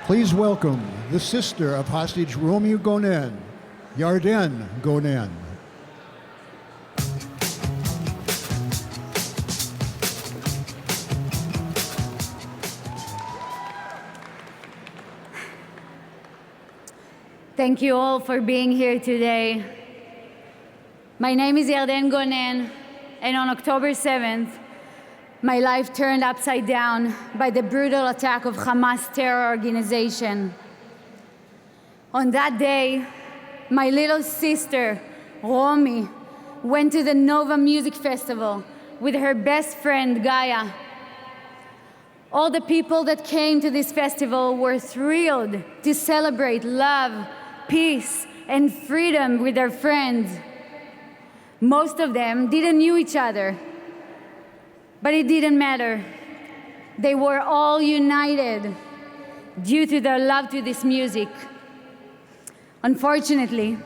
Please welcome the sister of hostage Romeo Gonen, Yarden Gonen. Thank you all for being here today. My name is Yarden Gonen, and on October 7th, my life turned upside down by the brutal attack of Hamas terror organization. On that day, my little sister, Romy, went to the Nova Music Festival with her best friend, Gaia. All the people that came to this festival were thrilled to celebrate love, peace, and freedom with their friends. Most of them didn't know each other, but it didn't matter. They were all united due to their love to this music. Unfortunately,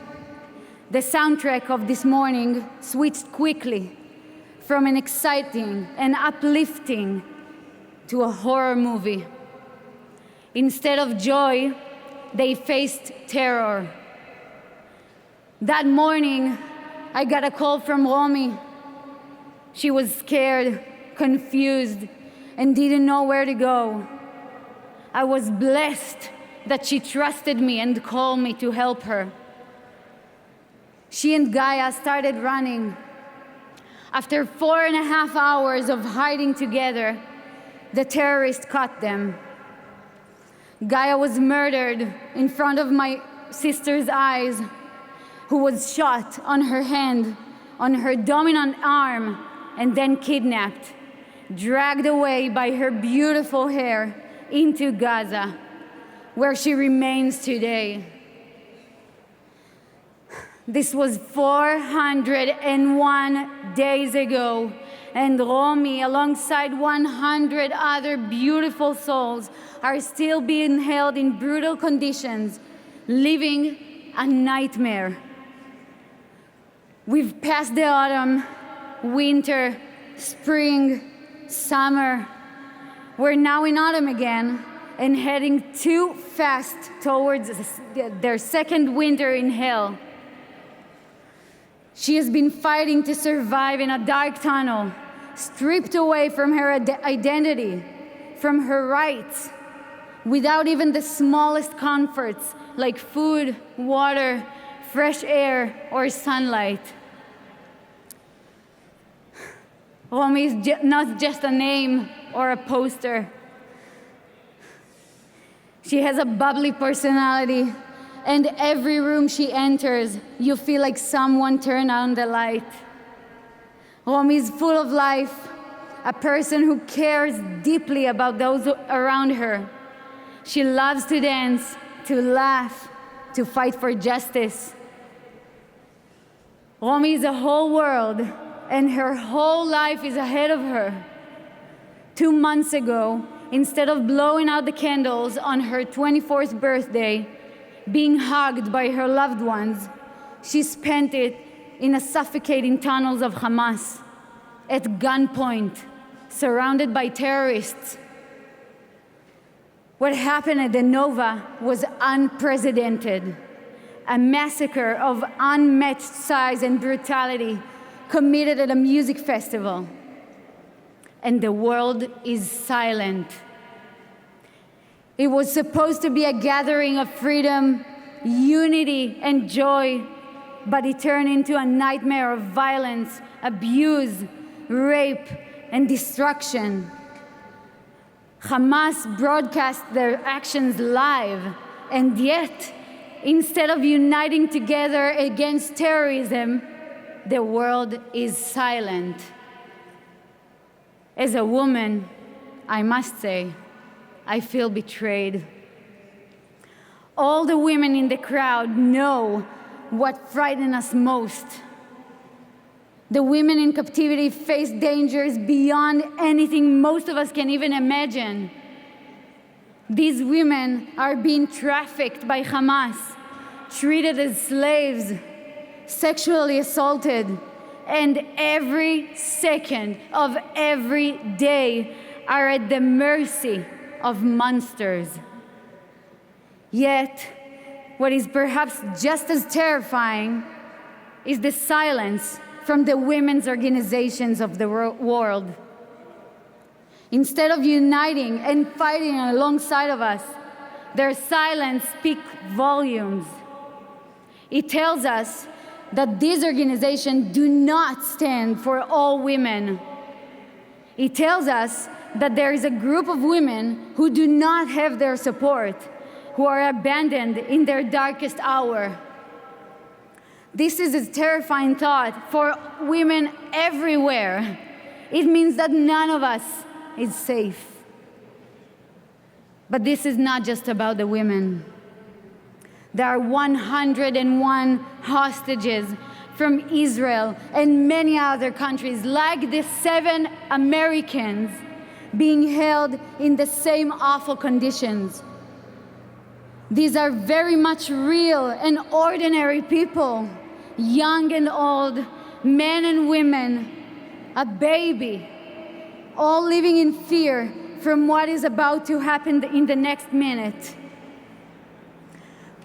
the soundtrack of this morning switched quickly from an exciting and uplifting to a horror movie. Instead of joy, they faced terror. That morning, I got a call from Romy. She was scared, confused, and didn't know where to go. I was blessed that she trusted me and called me to help her. She and Gaia started running. After 4.5 hours of hiding together, the terrorists caught them. Gaia was murdered in front of my sister's eyes, who was shot on her hand, on her dominant arm, and then kidnapped, dragged away by her beautiful hair into Gaza, where she remains today. This was 401 days ago, and Romy, alongside 100 other beautiful souls, are still being held in brutal conditions, living a nightmare. We've passed the autumn, winter, spring, summer. We're now in autumn again and heading too fast towards their second winter in hell. She has been fighting to survive in a dark tunnel, stripped away from her identity, from her rights, without even the smallest comforts like food, water, fresh air, or sunlight. Romy is not just a name or a poster. She has a bubbly personality, and every room she enters, you feel like someone turned on the light. Romy is full of life, a person who cares deeply about those around her. She loves to dance, to laugh, to fight for justice. Romy is a whole world, and her whole life is ahead of her. 2 months ago, instead of blowing out the candles on her 24th birthday, being hugged by her loved ones, she spent it in the suffocating tunnels of Hamas, at gunpoint, surrounded by terrorists. What happened at the Nova was unprecedented. A massacre of unmatched size and brutality committed at a music festival. And the world is silent. It was supposed to be a gathering of freedom, unity, and joy, but it turned into a nightmare of violence, abuse, rape, and destruction. Hamas broadcast their actions live, and yet, instead of uniting together against terrorism, the world is silent. As a woman, I must say, I feel betrayed. All the women in the crowd know what frightened us most. The women in captivity face dangers beyond anything most of us can even imagine. These women are being trafficked by Hamas, treated as slaves, sexually assaulted, and every second of every day are at the mercy of monsters. Yet, what is perhaps just as terrifying is the silence from the women's organizations of the world. Instead of uniting and fighting alongside of us, their silence speaks volumes. It tells us that these organizations do not stand for all women. It tells us that there is a group of women who do not have their support, who are abandoned in their darkest hour. This is a terrifying thought for women everywhere. It means that none of us is safe. But this is not just about the women. There are 101 hostages from Israel and many other countries, like the 7 Americans, being held in the same awful conditions. These are very much real and ordinary people, young and old, men and women, a baby, all living in fear from what is about to happen in the next minute.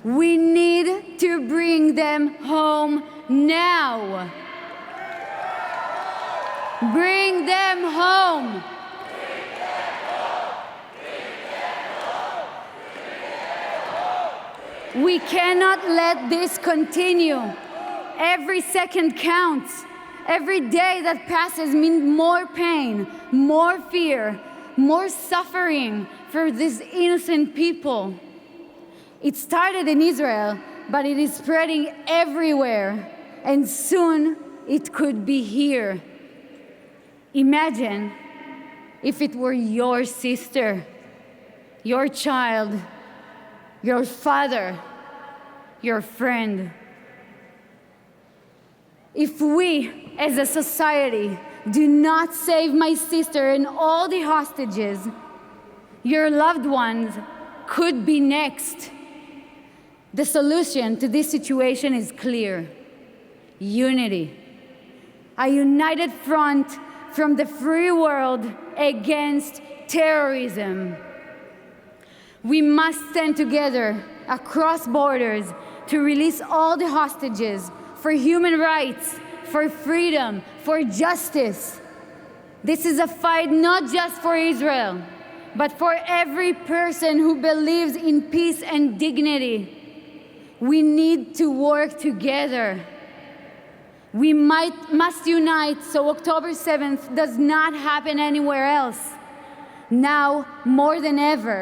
We need to bring them home now. Bring them home. We cannot let this continue. Every second counts. Every day that passes means more pain, more fear, more suffering for these innocent people. It started in Israel, but it is spreading everywhere, and soon it could be here. Imagine if it were your sister, your child, your father, your friend. If we, as a society, do not save my sister and all the hostages, your loved ones could be next. The solution to this situation is clear: unity. A united front from the free world against terrorism. We must stand together across borders to release all the hostages, for human rights, for freedom, for justice. This is a fight not just for Israel, but for every person who believes in peace and dignity. We need to work together. We must unite so October 7th does not happen anywhere else. Now, more than ever,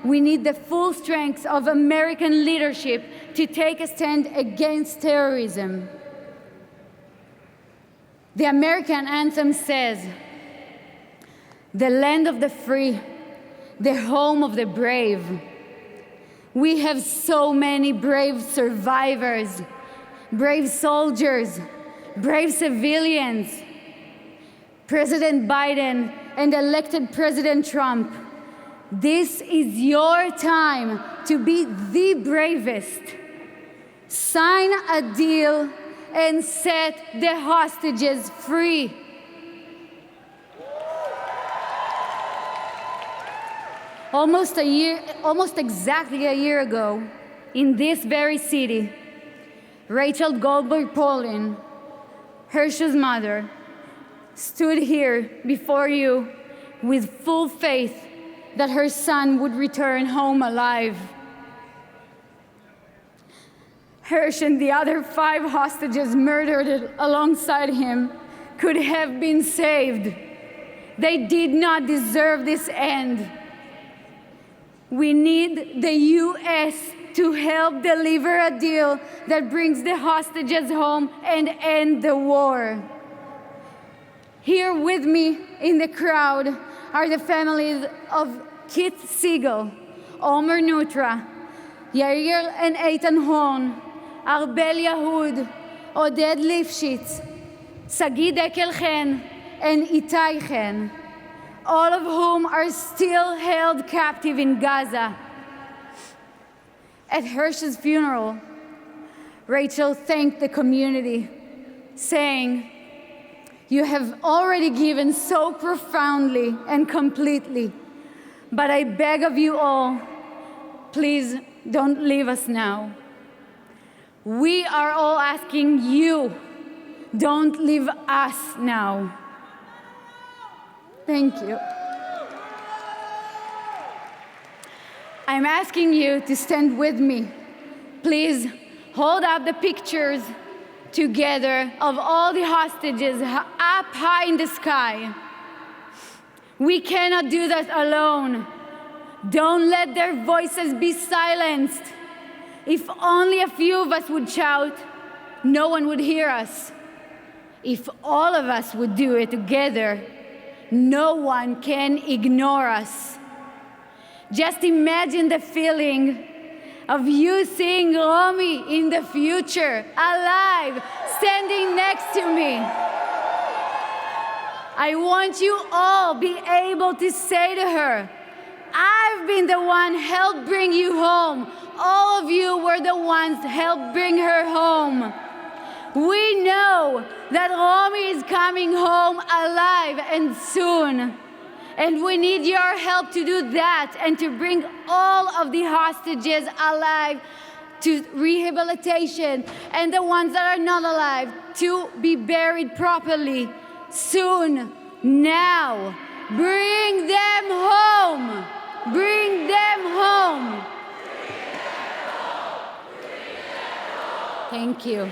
we need the full strength of American leadership to take a stand against terrorism. The American anthem says, "The land of the free, the home of the brave." We have so many brave survivors, brave soldiers, brave civilians. President Biden and elected President Trump, this is your time to be the bravest. Sign a deal and set the hostages free. Almost exactly a year ago, in this very city, Rachel Goldberg-Polin, Hersh's mother, stood here before you with full faith that her son would return home alive. Hersh and the other 5 hostages murdered alongside him could have been saved. They did not deserve this end. We need the U.S. to help deliver a deal that brings the hostages home and end the war. Here with me in the crowd are the families of Kit Siegel, Omer Nutra, Yair and Eitan Horn, Arbel Yahud, Oded Lifshitz, Sagid Ekelchen, and Itai Chen, all of whom are still held captive in Gaza. At Hersh's funeral, Rachel thanked the community, saying, "You have already given so profoundly and completely, but I beg of you all, please don't leave us now. We are all asking you, don't leave us now. Thank you. I'm asking you to stand with me. Please hold up the pictures together of all the hostages up high in the sky. We cannot do that alone. Don't let their voices be silenced. If only a few of us would shout, no one would hear us. If all of us would do it together, no one can ignore us. Just imagine the feeling of you seeing Romy in the future, alive, standing next to me. I want you all be able to say to her, I've been the one helped bring you home. All of you were the ones helped bring her home. We know that Romy is coming home alive and soon. And we need your help to do that and to bring all of the hostages alive to rehabilitation and the ones that are not alive to be buried properly soon, now. Bring them home. Bring them home. Thank you.